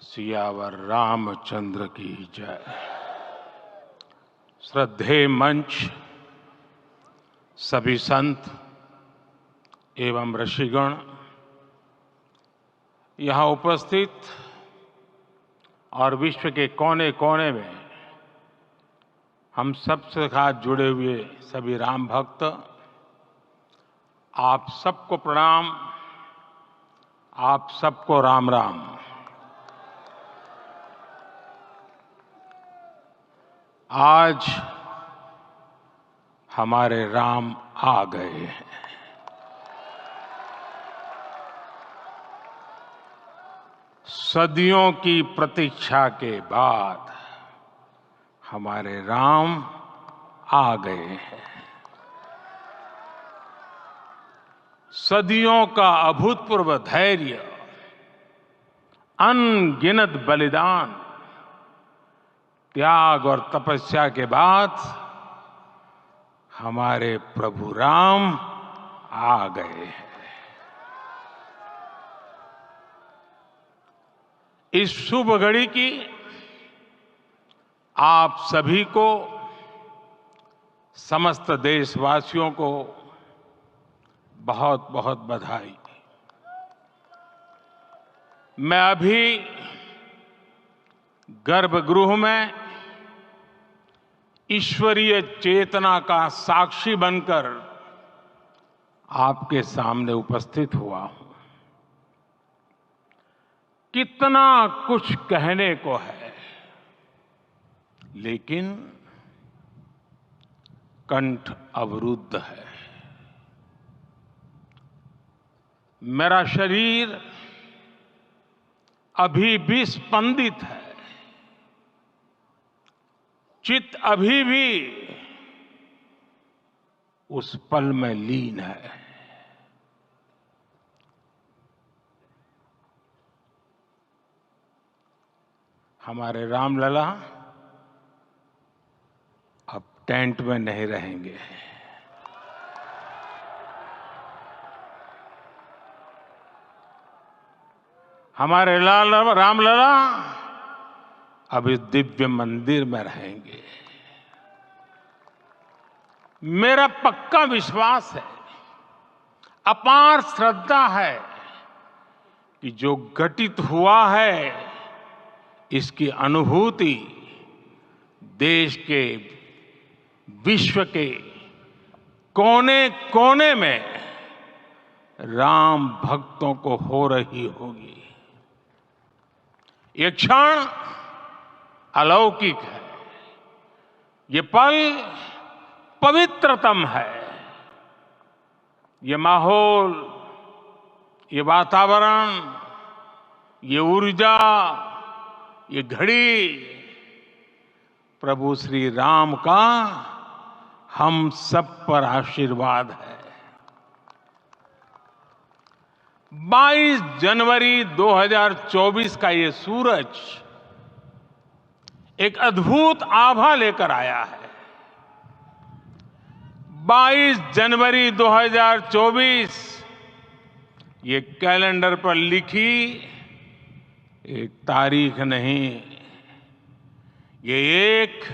सियावर रामचंद्र की जय। श्रद्धेय मंच, सभी संत एवं ऋषिगण, यहाँ उपस्थित और विश्व के कोने कोने में हम सबसे साथ जुड़े हुए सभी राम भक्त, आप सबको प्रणाम, आप सबको राम राम। आज हमारे राम आ गए हैं। सदियों की प्रतीक्षा के बाद हमारे राम आ गए हैं। सदियों का अभूतपूर्व धैर्य, अनगिनत बलिदान, त्याग और तपस्या के बाद हमारे प्रभु राम आ गए हैं। इस शुभ घड़ी की आप सभी को, समस्त देशवासियों को बहुत बहुत बधाई। मैं अभी गर्भगृह में ईश्वरीय चेतना का साक्षी बनकर आपके सामने उपस्थित हुआ हूं। कितना कुछ कहने को है, लेकिन कंठ अवरुद्ध है। मेरा शरीर अभी भी स्पंदित है, चित्त अभी भी उस पल में लीन है। हमारे रामलला अब टेंट में नहीं रहेंगे। हमारे रामलला अब इस दिव्य मंदिर में रहेंगे। मेरा पक्का विश्वास है, अपार श्रद्धा है कि जो घटित हुआ है, इसकी अनुभूति देश के, विश्व के कोने कोने में राम भक्तों को हो रही होगी। ये क्षण अलौकिक है, ये पल पवित्रतम है। ये माहौल, ये वातावरण, ये ऊर्जा, ये घड़ी प्रभु श्री राम का हम सब पर आशीर्वाद है। 22 जनवरी 2024 का ये सूरज एक अद्भुत आभा लेकर आया है। 22 जनवरी 2024 ये कैलेंडर पर लिखी एक तारीख नहीं, ये एक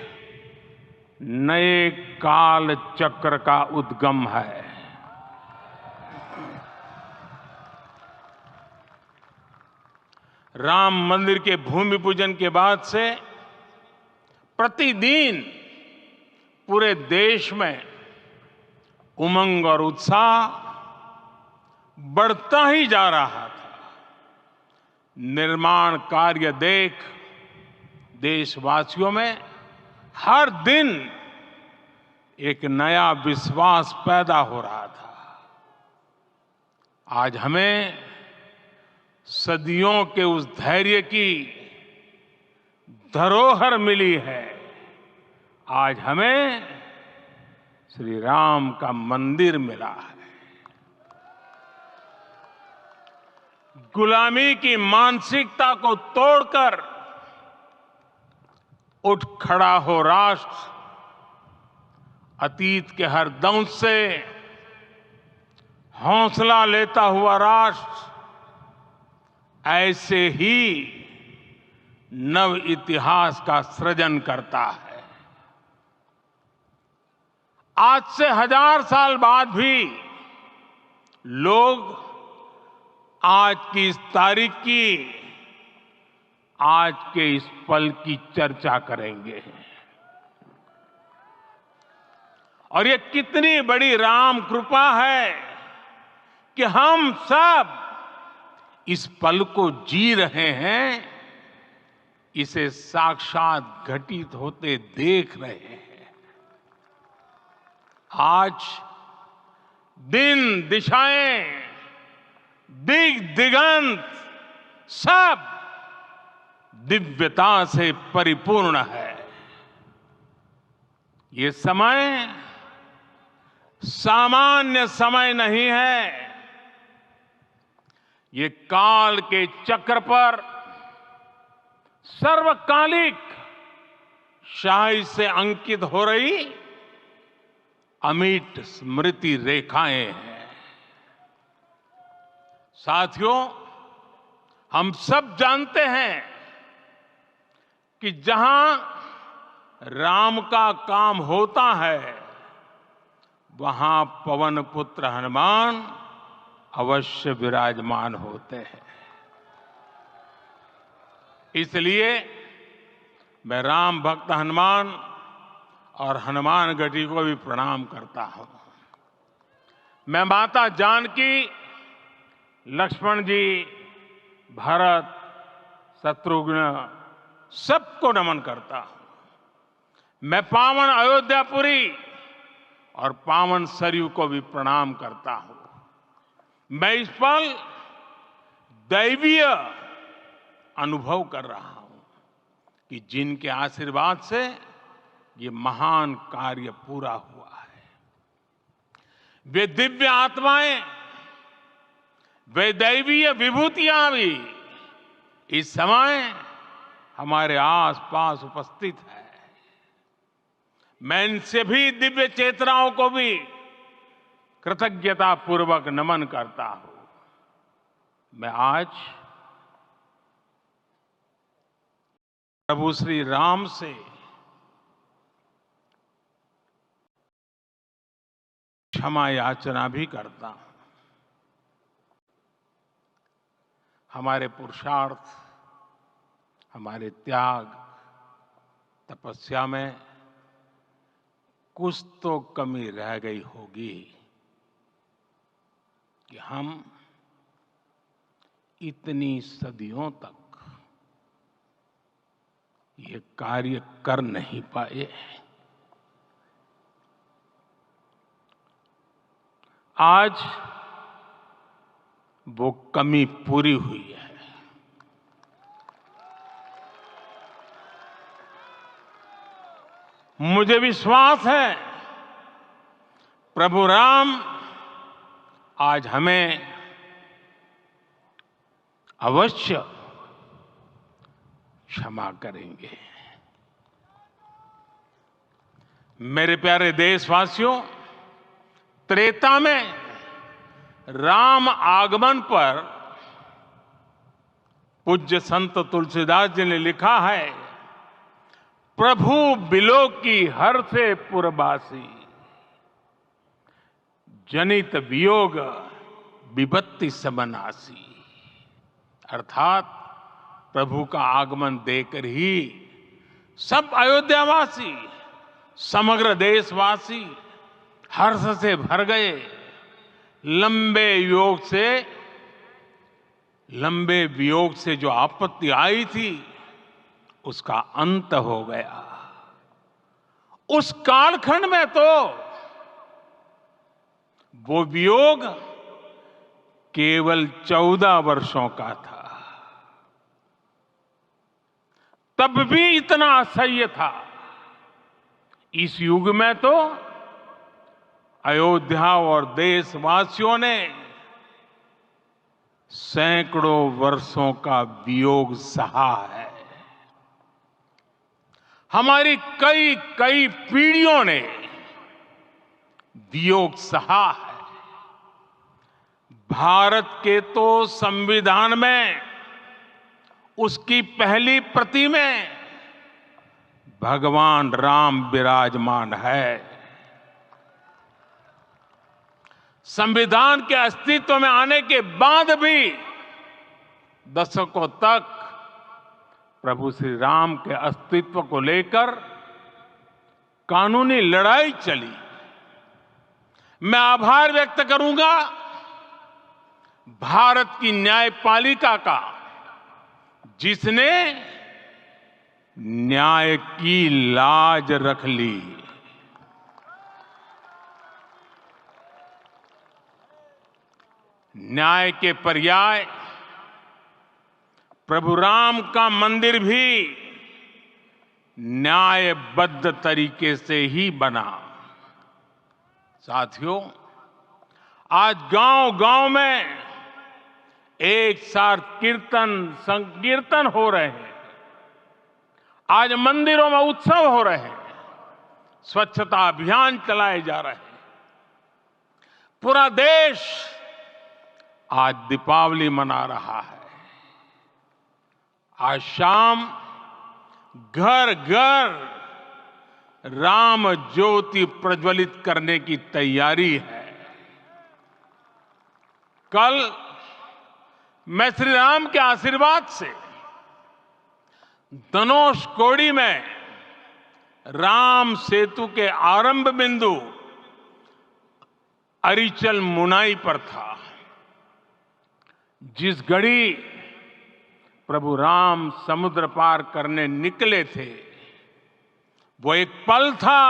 नए काल चक्र का उद्गम है। राम मंदिर के भूमि पूजन के बाद से प्रतिदिन पूरे देश में उमंग और उत्साह बढ़ता ही जा रहा था। निर्माण कार्य देख देशवासियों में हर दिन एक नया विश्वास पैदा हो रहा था। आज हमें सदियों के उस धैर्य की धरोहर मिली है। आज हमें श्री राम का मंदिर मिला है। गुलामी की मानसिकता को तोड़कर उठ खड़ा हो राष्ट्र। अतीत के हर दंश से हौसला लेता हुआ राष्ट्र ऐसे ही नव इतिहास का सृजन करता है। आज से 1000 साल बाद भी लोग आज की इस तारीख की, आज के इस पल की चर्चा करेंगे। और ये कितनी बड़ी राम कृपा है कि हम सब इस पल को जी रहे हैं, इसे साक्षात घटित होते देख रहे हैं। आज दिन, दिशाएं, दिगंत सब दिव्यता से परिपूर्ण है। ये समय सामान्य समय नहीं है। ये काल के चक्र पर सर्वकालिक शाही से अंकित हो रही अमिट स्मृति रेखाएं हैं। साथियों, हम सब जानते हैं कि जहां राम का काम होता है, वहां पवन पुत्र हनुमान अवश्य विराजमान होते हैं। इसलिए मैं राम भक्त हनुमान और हनुमान गढ़ी को भी प्रणाम करता हूं। मैं माता जानकी, लक्ष्मण जी, भरत, शत्रुघ्न सबको नमन करता हूं। मैं पावन अयोध्यापुरी और पावन सरयू को भी प्रणाम करता हूं। मैं इस पल दैवीय अनुभव कर रहा हूं कि जिनके आशीर्वाद से ये महान कार्य पूरा हुआ है। वे दिव्य आत्माएं, वे दैवीय विभूतियां भी इस समय हमारे आसपास उपस्थित है। मैं इनसे भी दिव्य चेतनाओं को भी कृतज्ञता पूर्वक नमन करता हूं। मैं आज प्रभु श्री राम से क्षमा याचना भी करता हूं। हमारे पुरुषार्थ, हमारे त्याग, तपस्या में कुछ तो कमी रह गई होगी कि हम इतनी सदियों तक ये कार्य कर नहीं पाए। आज वो कमी पूरी हुई है। मुझे विश्वास है प्रभु राम आज हमें अवश्य क्षमा करेंगे। मेरे प्यारे देशवासियों, त्रेता में राम आगमन पर पूज्य संत तुलसीदास जी ने लिखा है, प्रभु बिलो की हर से पुरबासी, जनित वियोग विपत्ति समनासी। अर्थात प्रभु का आगमन देकर ही सब अयोध्यावासी, समग्र देशवासी हर्ष से भर गए। लंबे वियोग से जो आपत्ति आई थी, उसका अंत हो गया। उस कालखंड में तो वो वियोग केवल 14 वर्षों का था। तब भी इतना असह्य था। इस युग में तो अयोध्या और देशवासियों ने सैकड़ों वर्षों का वियोग सहा है। हमारी कई कई पीढ़ियों ने वियोग सहा है। भारत के तो संविधान में उसकी पहली प्रति में भगवान राम विराजमान है। संविधान के अस्तित्व में आने के बाद भी दशकों तक प्रभु श्री राम के अस्तित्व को लेकर कानूनी लड़ाई चली। मैं आभार व्यक्त करूंगा भारत की न्यायपालिका का, जिसने न्याय की लाज रख ली। न्याय के पर्याय प्रभु राम का मंदिर भी न्यायबद्ध तरीके से ही बना। साथियों, आज गांव-गांव में एक साथ कीर्तन संकीर्तन हो रहे हैं। आज मंदिरों में उत्सव हो रहे हैं, स्वच्छता अभियान चलाए जा रहे हैं। पूरा देश आज दीपावली मना रहा है। आज शाम घर घर राम ज्योति प्रज्वलित करने की तैयारी है। कल मैं श्री राम के आशीर्वाद से धनुषकोडी में राम सेतु के आरंभ बिंदु अरिचल मुनाई पर था। जिस घड़ी प्रभु राम समुद्र पार करने निकले थे, वो एक पल था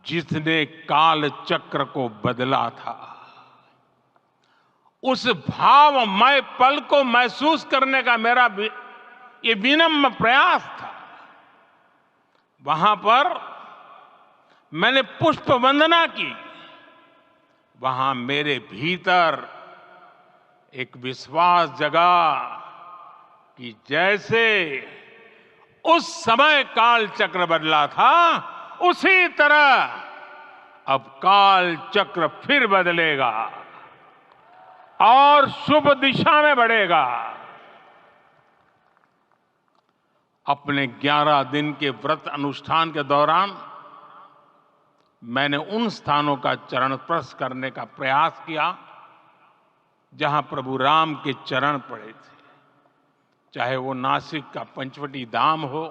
जिसने काल चक्र को बदला था। उस भावमय पल को महसूस करने का मेरा ये विनम्र प्रयास था। वहां पर मैंने पुष्प वंदना की। वहां मेरे भीतर एक विश्वास जगा कि जैसे उस समय काल चक्र बदला था, उसी तरह अब काल चक्र फिर बदलेगा और शुभ दिशा में बढ़ेगा। अपने 11 दिन के व्रत अनुष्ठान के दौरान मैंने उन स्थानों का चरण स्पर्श करने का प्रयास किया जहां प्रभु राम के चरण पड़े थे। चाहे वो नासिक का पंचवटी धाम हो,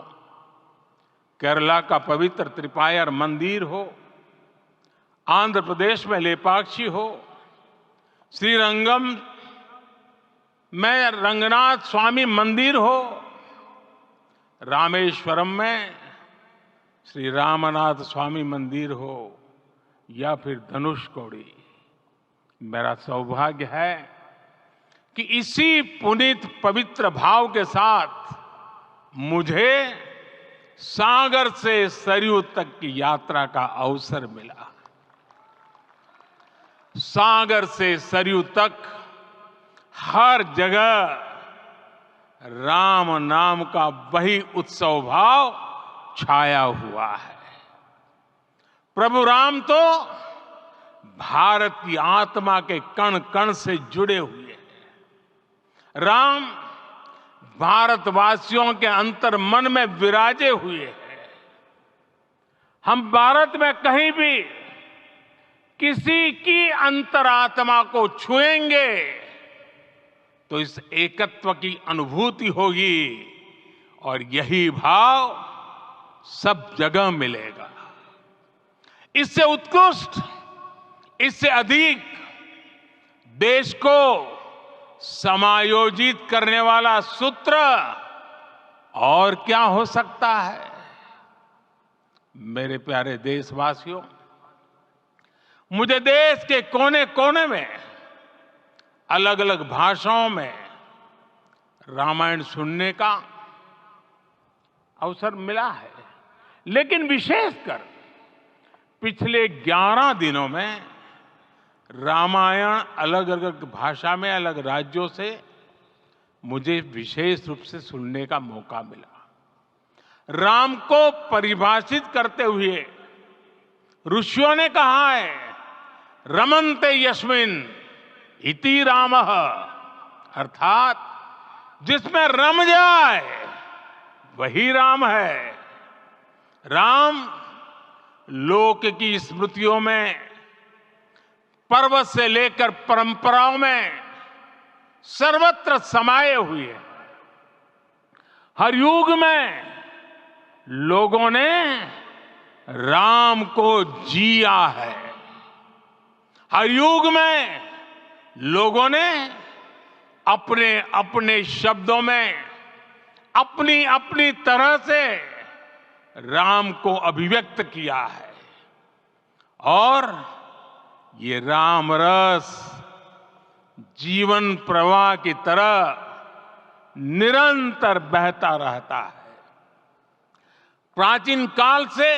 केरला का पवित्र त्रिपायर मंदिर हो, आंध्र प्रदेश में लेपाक्षी हो, श्रीरंगम में रंगनाथ स्वामी मंदिर हो, रामेश्वरम में श्री रामनाथ स्वामी मंदिर हो, या फिर धनुषकोडी। मेरा सौभाग्य है कि इसी पुनीत पवित्र भाव के साथ मुझे सागर से सरयू तक की यात्रा का अवसर मिला। सागर से सरयू तक हर जगह राम नाम का वही उत्सव भाव छाया हुआ है। प्रभु राम तो भारत की आत्मा के कण कण से जुड़े हुए हैं। राम भारतवासियों के अंतर मन में विराजे हुए हैं। हम भारत में कहीं भी किसी की अंतरात्मा को छुएंगे तो इस एकत्व की अनुभूति होगी और यही भाव सब जगह मिलेगा। इससे उत्कृष्ट, इससे अधिक देश को समायोजित करने वाला सूत्र और क्या हो सकता है। मेरे प्यारे देशवासियों, मुझे देश के कोने कोने में अलग अलग भाषाओं में रामायण सुनने का अवसर मिला है, लेकिन विशेषकर पिछले 11 दिनों में रामायण अलग अलग भाषा में अलग राज्यों से मुझे विशेष रूप से सुनने का मौका मिला। राम को परिभाषित करते हुए ऋषियों ने कहा है, रमन्ते यस्मिन् इति रामः, अर्थात जिसमें रम जाए वही राम है। राम लोक की स्मृतियों में, पर्वत से लेकर परंपराओं में सर्वत्र समाये हुए हैं। हर युग में लोगों ने राम को जिया है। हर युग में लोगों ने अपने अपने शब्दों में अपनी अपनी तरह से राम को अभिव्यक्त किया है। और ये राम रस जीवन प्रवाह की तरह निरंतर बहता रहता है। प्राचीन काल से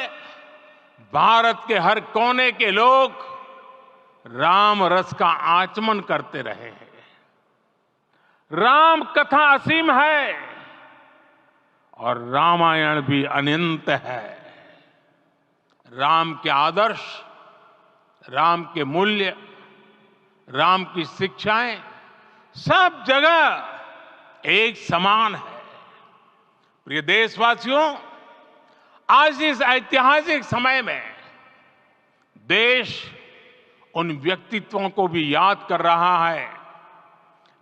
भारत के हर कोने के लोग राम रस का आचमन करते रहे हैं। राम कथा असीम है और रामायण भी अनंत है। राम के आदर्श, राम के मूल्य, राम की शिक्षाएं सब जगह एक समान है। प्रिय देशवासियों, आज इस ऐतिहासिक समय में देश उन व्यक्तित्वों को भी याद कर रहा है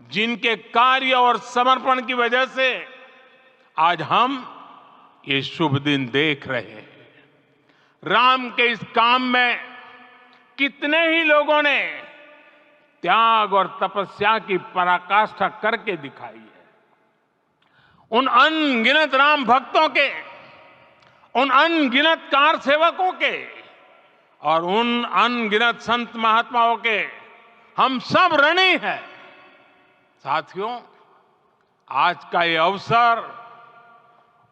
जिनके कार्य और समर्पण की वजह से आज हम ये शुभ दिन देख रहे हैं। राम के इस काम में कितने ही लोगों ने त्याग और तपस्या की पराकाष्ठा करके दिखाई है। उन अनगिनत राम भक्तों के, उन अनगिनत कार सेवकों के और उन अनगिनत संत महात्माओं के हम सब ऋणी हैं। साथियों, आज का ये अवसर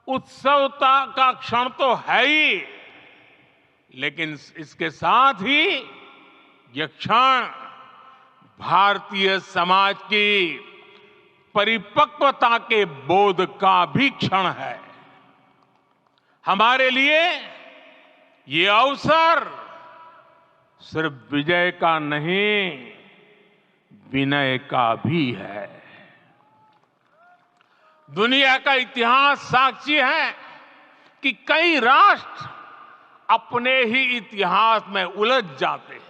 उत्सवता का क्षण तो है ही, लेकिन इसके साथ ही यह क्षण भारतीय समाज की परिपक्वता के बोध का भी क्षण है। हमारे लिए ये अवसर सिर्फ विजय का नहीं, विनय का भी है। दुनिया का इतिहास साक्षी है कि कई राष्ट्र अपने ही इतिहास में उलझ जाते हैं।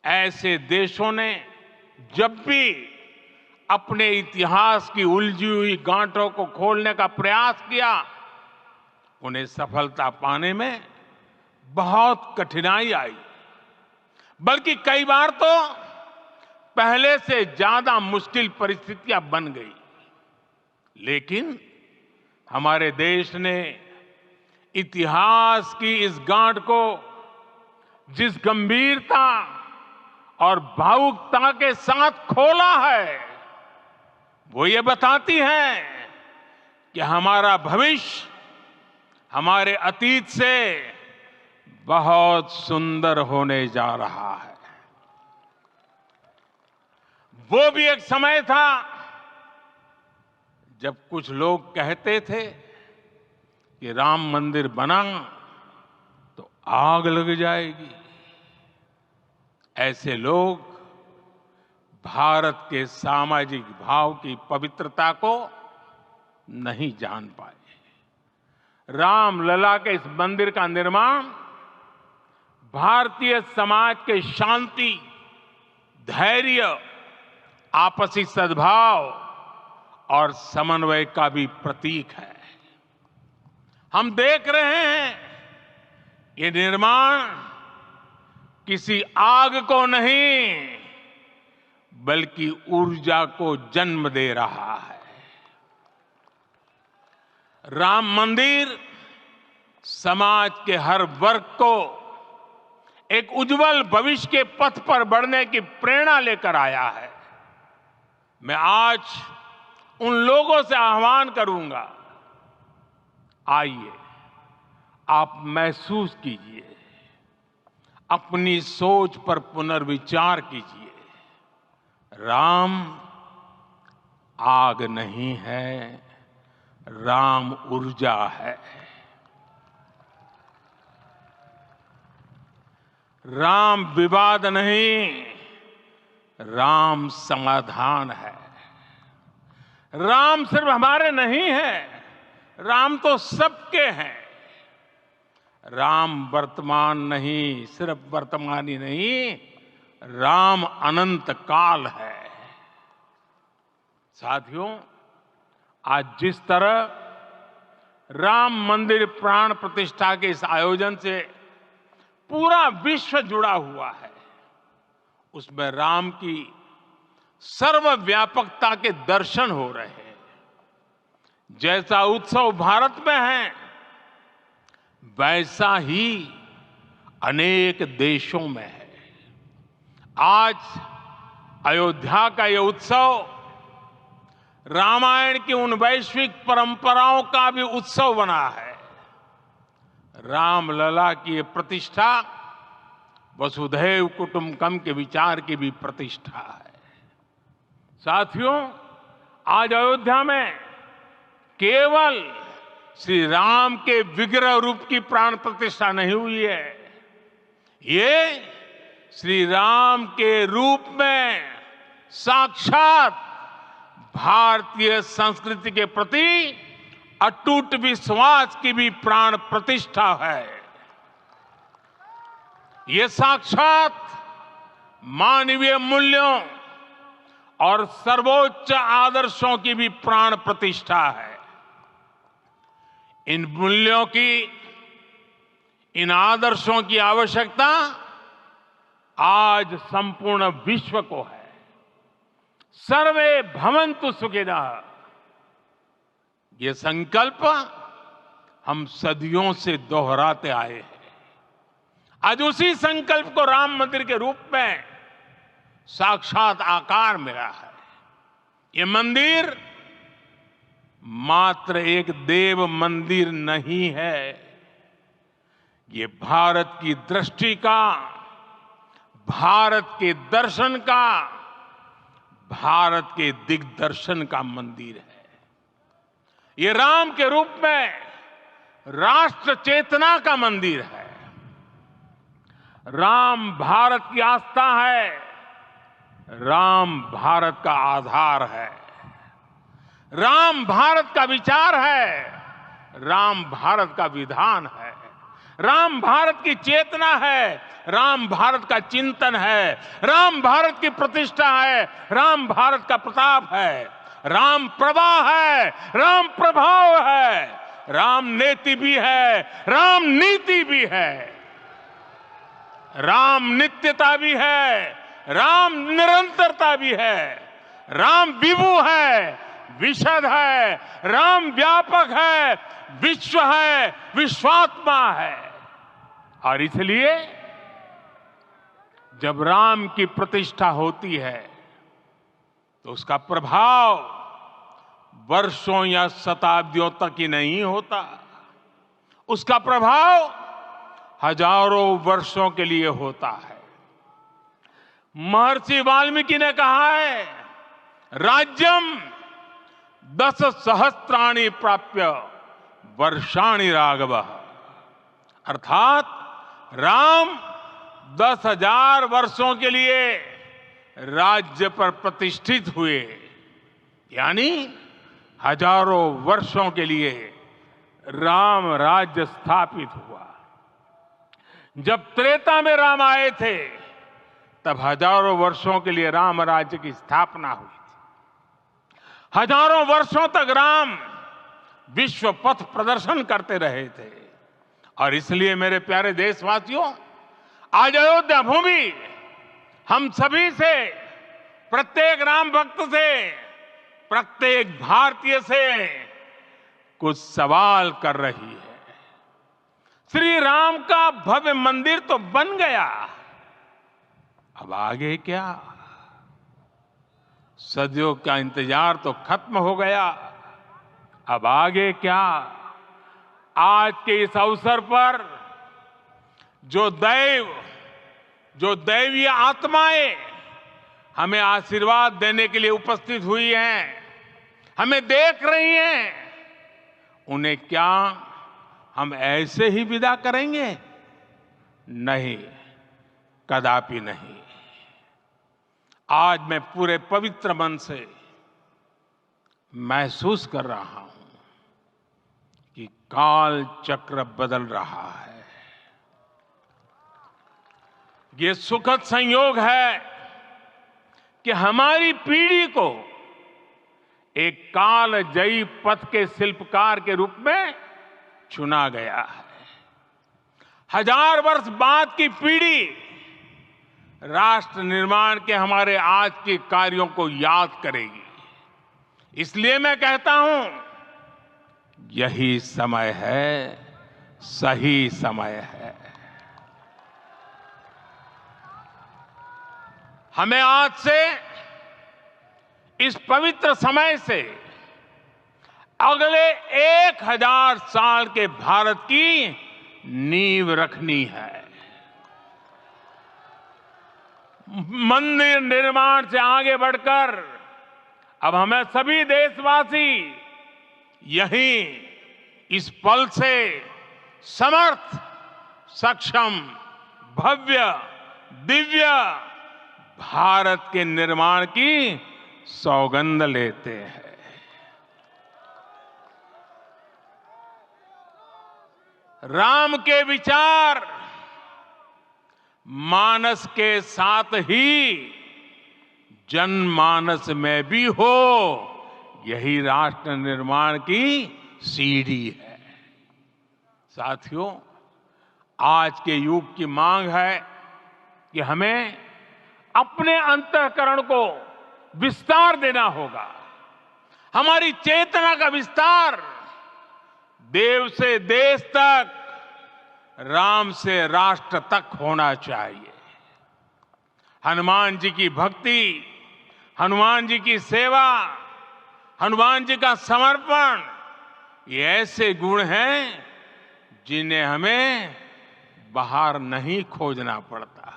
ऐसे देशों ने जब भी अपने इतिहास की उलझी हुई गांठों को खोलने का प्रयास किया, उन्हें सफलता पाने में बहुत कठिनाई आई, बल्कि कई बार तो पहले से ज्यादा मुश्किल परिस्थितियां बन गई। लेकिन हमारे देश ने इतिहास की इस गांठ को जिस गंभीरता और भावुकता के साथ खोला है, वो ये बताती है कि हमारा भविष्य हमारे अतीत से बहुत सुंदर होने जा रहा है। वो भी एक समय था जब कुछ लोग कहते थे कि राम मंदिर बना तो आग लग जाएगी। ऐसे लोग भारत के सामाजिक भाव की पवित्रता को नहीं जान पाए। रामलला के इस मंदिर का निर्माण भारतीय समाज के शांति, धैर्य, आपसी सद्भाव और समन्वय का भी प्रतीक है। हम देख रहे हैं ये निर्माण किसी आग को नहीं, बल्कि ऊर्जा को जन्म दे रहा है। राम मंदिर समाज के हर वर्ग को एक उज्जवल भविष्य के पथ पर बढ़ने की प्रेरणा लेकर आया है। मैं आज उन लोगों से आह्वान करूंगा, आइए आप महसूस कीजिए, अपनी सोच पर पुनर्विचार कीजिए। राम आग नहीं है, राम ऊर्जा है। राम विवाद नहीं, राम समाधान है। राम सिर्फ हमारे नहीं है, राम तो सबके हैं। राम वर्तमान नहीं, सिर्फ वर्तमान ही नहीं, राम अनंत काल है। साथियों, आज जिस तरह राम मंदिर प्राण प्रतिष्ठा के इस आयोजन से पूरा विश्व जुड़ा हुआ है, उसमें राम की सर्वव्यापकता के दर्शन हो रहे हैं। जैसा उत्सव भारत में है, वैसा ही अनेक देशों में है। आज अयोध्या का यह उत्सव रामायण की उन वैश्विक परंपराओं का भी उत्सव बना है। रामलला की ये प्रतिष्ठा वसुधैव कुटुंबकम के विचार की भी प्रतिष्ठा है। साथियों, आज अयोध्या में केवल श्री राम के विग्रह रूप की प्राण प्रतिष्ठा नहीं हुई है, ये श्री राम के रूप में साक्षात भारतीय संस्कृति के प्रति अटूट विश्वास की भी प्राण प्रतिष्ठा है। ये साक्षात मानवीय मूल्यों और सर्वोच्च आदर्शों की भी प्राण प्रतिष्ठा है। इन मूल्यों की, इन आदर्शों की आवश्यकता आज संपूर्ण विश्व को है। सर्वे भवन्तु सुखिनः, ये संकल्प हम सदियों से दोहराते आए हैं। आज उसी संकल्प को राम मंदिर के रूप में साक्षात आकार मिला है। ये मंदिर मात्र एक देव मंदिर नहीं है, ये भारत की दृष्टि का, भारत के दर्शन का, भारत के दिग्दर्शन का मंदिर है। ये राम के रूप में राष्ट्र चेतना का मंदिर है। राम भारत की आस्था है, राम भारत का आधार है, राम भारत का विचार है, राम भारत का विधान है, राम भारत की चेतना है, राम भारत का चिंतन है, राम भारत की प्रतिष्ठा है, राम भारत का प्रताप है, राम प्रवाह है, राम प्रभाव है, राम नेति भी है, राम नीति भी है, राम नित्यता भी है, राम निरंतरता भी है, राम विभु है, विशद है, राम व्यापक है, विश्व है, विश्वात्मा है। और इसलिए जब राम की प्रतिष्ठा होती है तो उसका प्रभाव वर्षों या शताब्दियों तक ही नहीं होता, उसका प्रभाव हजारों वर्षों के लिए होता है। महर्षि वाल्मीकि ने कहा है, राज्यम 10 सहस्त्राणि प्राप्य वर्षाणि राघव, अर्थात राम 10,000 वर्षों के लिए राज्य पर प्रतिष्ठित हुए, यानी हजारों वर्षों के लिए राम राज्य स्थापित हुआ। जब त्रेता में राम आए थे तब हजारों वर्षों के लिए राम राज्य की स्थापना हुई थी। हजारों वर्षों तक राम विश्व पथ प्रदर्शन करते रहे थे। और इसलिए मेरे प्यारे देशवासियों, आज अयोध्या भूमि हम सभी से, प्रत्येक राम भक्त से, प्रत्येक भारतीय से कुछ सवाल कर रही है। श्री राम का भव्य मंदिर तो बन गया, अब आगे क्या? सदियों का इंतजार तो खत्म हो गया, अब आगे क्या? आज के इस अवसर पर जो दैवीय आत्माएं हमें आशीर्वाद देने के लिए उपस्थित हुई हैं, हमें देख रही हैं, उन्हें क्या हम ऐसे ही विदा करेंगे? नहीं, कदापि नहीं। आज मैं पूरे पवित्र मन से महसूस कर रहा हूं कि काल चक्र बदल रहा है। ये सुखद संयोग है कि हमारी पीढ़ी को एक कालजयी पथ के शिल्पकार के रूप में चुना गया है। 1000 वर्ष बाद की पीढ़ी राष्ट्र निर्माण के हमारे आज के कार्यों को याद करेगी। इसलिए मैं कहता हूं, यही समय है, सही समय है। हमें आज से, इस पवित्र समय से अगले 1000 साल के भारत की नींव रखनी है। मंदिर निर्माण से आगे बढ़कर अब हमें सभी देशवासी यहीं इस पल से समर्थ, सक्षम, भव्य, दिव्य भारत के निर्माण की सौगंध लेते हैं। राम के विचार मानस के साथ ही जनमानस में भी हो, यही राष्ट्र निर्माण की सीढ़ी है। साथियों, आज के युग की मांग है कि हमें अपने अंतःकरण को विस्तार देना होगा। हमारी चेतना का विस्तार देव से देश तक, राम से राष्ट्र तक होना चाहिए। हनुमान जी की भक्ति, हनुमान जी की सेवा, हनुमान जी का समर्पण, ये ऐसे गुण हैं जिन्हें हमें बाहर नहीं खोजना पड़ता।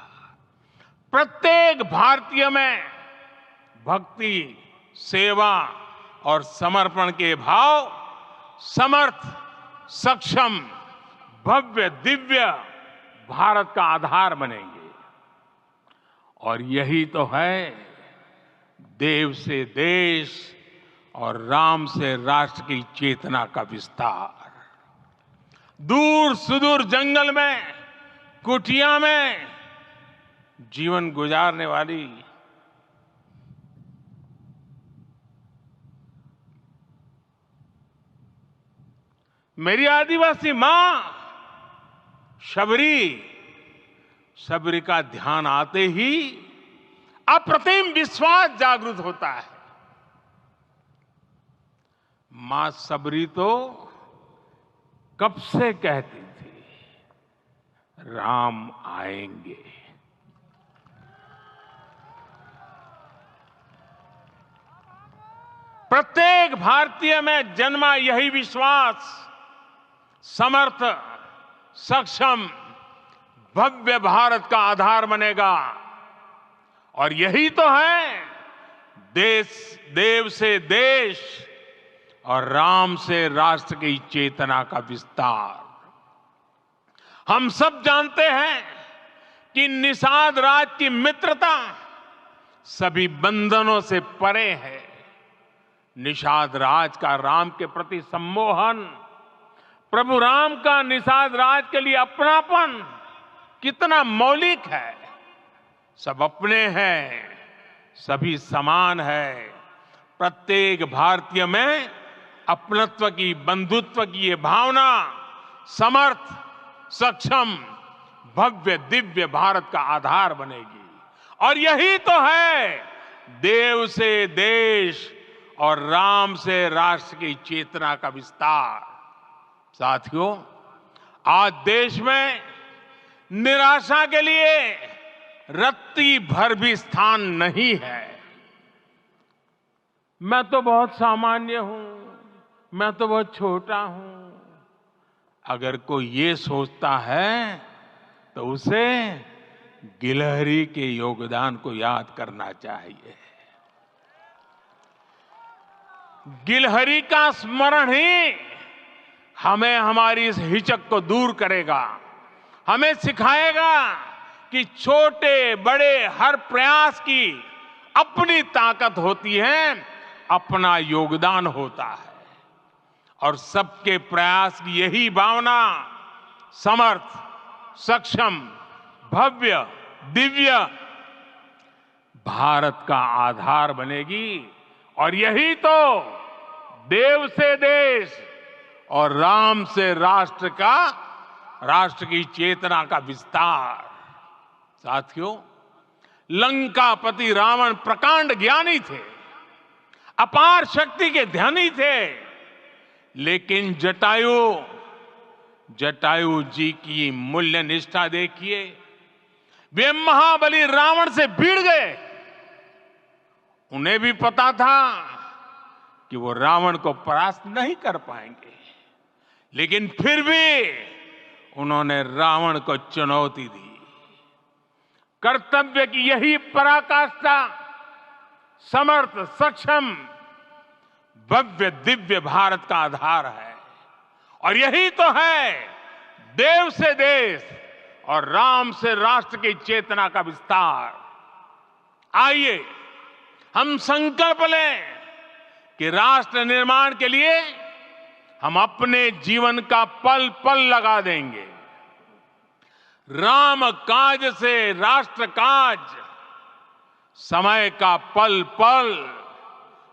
प्रत्येक भारतीय में भक्ति, सेवा और समर्पण के भाव समर्थ, सक्षम, भव्य, दिव्य भारत का आधार बनेंगे। और यही तो है देव से देश और राम से राष्ट्र की चेतना का विस्तार। दूर सुदूर जंगल में, कुटिया में जीवन गुजारने वाली मेरी आदिवासी मां शबरी का ध्यान आते ही अप्रतिम विश्वास जागृत होता है। मां शबरी तो कब से कहती थी, राम आएंगे। प्रत्येक भारतीय में जन्मा यही विश्वास समर्थ, सक्षम, भव्य भारत का आधार बनेगा। और यही तो है देव से देश और राम से राष्ट्र की चेतना का विस्तार। हम सब जानते हैं कि निषाद राज की मित्रता सभी बंधनों से परे है। निषाद राज का राम के प्रति सम्मोहन, प्रभु राम का निषाद राज के लिए अपनापन कितना मौलिक है। सब अपने हैं, सभी समान है। प्रत्येक भारतीय में अपनत्व की, बंधुत्व की ये भावना समर्थ, सक्षम, भव्य, दिव्य भारत का आधार बनेगी। और यही तो है देव से देश और राम से राष्ट्र की चेतना का विस्तार। साथियों, आज देश में निराशा के लिए रत्ती भर भी स्थान नहीं है। मैं तो बहुत सामान्य हूं, मैं तो बहुत छोटा हूं। अगर कोई ये सोचता है तो उसे गिलहरी के योगदान को याद करना चाहिए। गिलहरी का स्मरण ही हमें हमारी इस हिचक को दूर करेगा, हमें सिखाएगा कि छोटे बड़े हर प्रयास की अपनी ताकत होती है अपना योगदान होता है और सबके प्रयास की यही भावना समर्थ, सक्षम, भव्य, दिव्य भारत का आधार बनेगी। और यही तो देव से देश और राम से राष्ट्र की चेतना का विस्तार। साथियों, लंकापति रावण प्रकांड ज्ञानी थे, अपार शक्ति के धनी थे, लेकिन जटायु जी की मूल्य निष्ठा देखिए। वे महाबली रावण से भिड़ गए। उन्हें भी पता था कि वो रावण को परास्त नहीं कर पाएंगे, लेकिन फिर भी उन्होंने रावण को चुनौती दी। कर्तव्य की यही पराकाष्ठा समर्थ, सक्षम, भव्य, दिव्य भारत का आधार है। और यही तो है देव से देश और राम से राष्ट्र की चेतना का विस्तार। आइए हम संकल्प लें कि राष्ट्र निर्माण के लिए हम अपने जीवन का पल पल लगा देंगे। राम काज से राष्ट्र काज, समय का पल पल,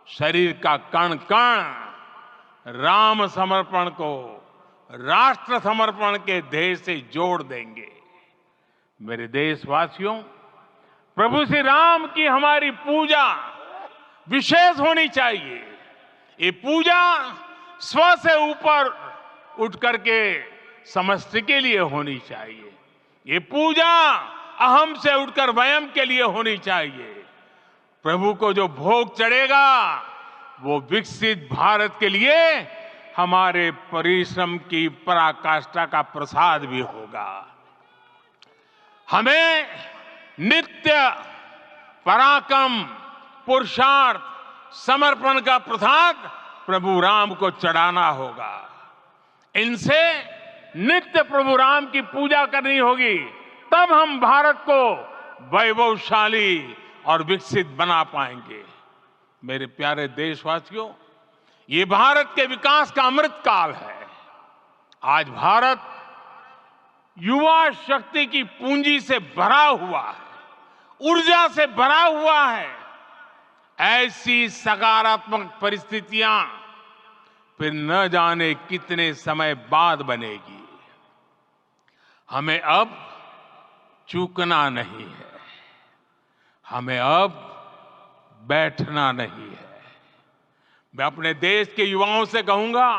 शरीर का कण कण राम समर्पण को राष्ट्र समर्पण के ध्येय से जोड़ देंगे। मेरे देशवासियों, प्रभु श्री राम की हमारी पूजा विशेष होनी चाहिए। ये पूजा स्व से ऊपर उठ करके समष्टि के लिए होनी चाहिए। ये पूजा अहम से उठकर वयम के लिए होनी चाहिए। प्रभु को जो भोग चढ़ेगा वो विकसित भारत के लिए हमारे परिश्रम की पराकाष्ठा का प्रसाद भी होगा। हमें नित्य पराक्रम, पुरुषार्थ, समर्पण का प्रसाद प्रभु राम को चढ़ाना होगा। इनसे नित्य प्रभु राम की पूजा करनी होगी, तब हम भारत को वैभवशाली और विकसित बना पाएंगे। मेरे प्यारे देशवासियों, ये भारत के विकास का अमृत काल है। आज भारत युवा शक्ति की पूंजी से भरा हुआ है, ऊर्जा से भरा हुआ है। ऐसी सकारात्मक परिस्थितियां फिर न जाने कितने समय बाद बनेगी। हमें अब चूकना नहीं है, हमें अब बैठना नहीं है। मैं अपने देश के युवाओं से कहूंगा,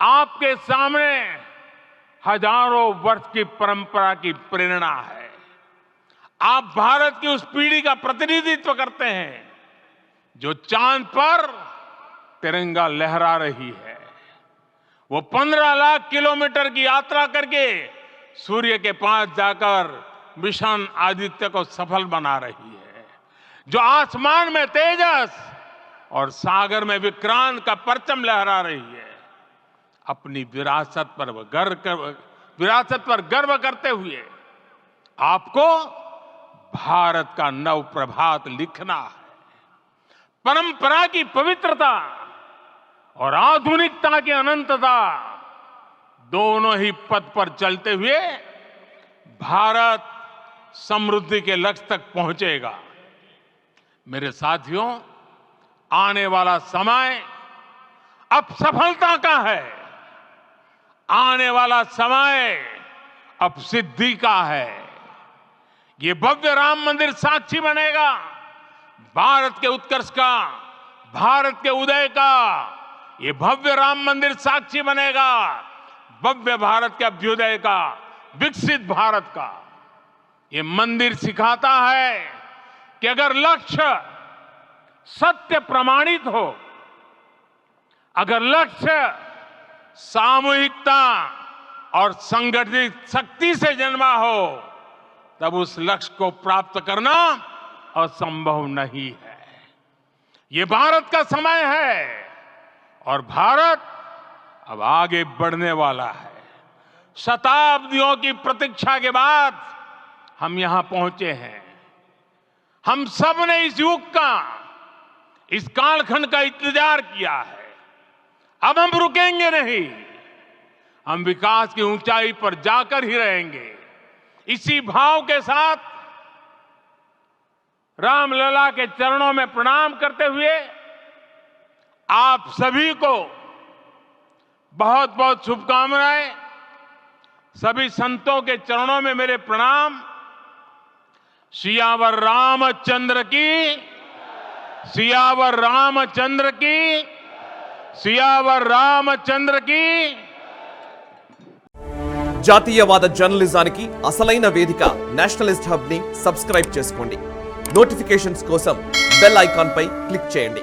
आपके सामने हजारों वर्ष की परंपरा की प्रेरणा है। आप भारत की उस पीढ़ी का प्रतिनिधित्व करते हैं जो चांद पर तिरंगा लहरा रही है। वो 15 लाख किलोमीटर की यात्रा करके सूर्य के पास जाकर मिशन आदित्य को सफल बना रही है। जो आसमान में तेजस और सागर में विक्रांत का परचम लहरा रही है। अपनी विरासत पर गर्व करते हुए आपको भारत का नव प्रभात लिखना है। परंपरा की पवित्रता और आधुनिकता की अनंतता, दोनों ही पथ पर चलते हुए भारत समृद्धि के लक्ष्य तक पहुंचेगा। मेरे साथियों, आने वाला समय अब सफलता का है। आने वाला समय अब सिद्धि का है। ये भव्य राम मंदिर साक्षी बनेगा भारत के उत्कर्ष का, भारत के उदय का। ये भव्य राम मंदिर साक्षी बनेगा भव्य भारत के अभ्युदय का, विकसित भारत का। ये मंदिर सिखाता है कि अगर लक्ष्य सत्य प्रमाणित हो, अगर लक्ष्य सामूहिकता और संगठित शक्ति से जन्मा हो, तब उस लक्ष्य को प्राप्त करना असंभव नहीं है। ये भारत का समय है और भारत अब आगे बढ़ने वाला है। शताब्दियों की प्रतीक्षा के बाद हम यहां पहुंचे हैं। हम सब ने इस युग का इस कालखंड का इंतजार किया है। अब हम रुकेंगे नहीं, हम विकास की ऊंचाई पर जाकर ही रहेंगे। इसी भाव के साथ रामलला के चरणों में प्रणाम करते हुए आप सभी को बहुत बहुत शुभकामनाएं। सभी संतों के चरणों में मेरे प्रणाम। सियावर रामचंद्र की, सियावर रामचंद्र की, सियावर रामचंद्र की। జాతీయవాద జర్నలిజానికి అసలైన వేదిక నేషనలిస్ట్ హబ్ ని సబ్స్క్రైబ్ చేసుకోండి. నోటిఫికేషన్స్ కోసం బెల్ ఐకాన్ పై క్లిక్ చేయండి.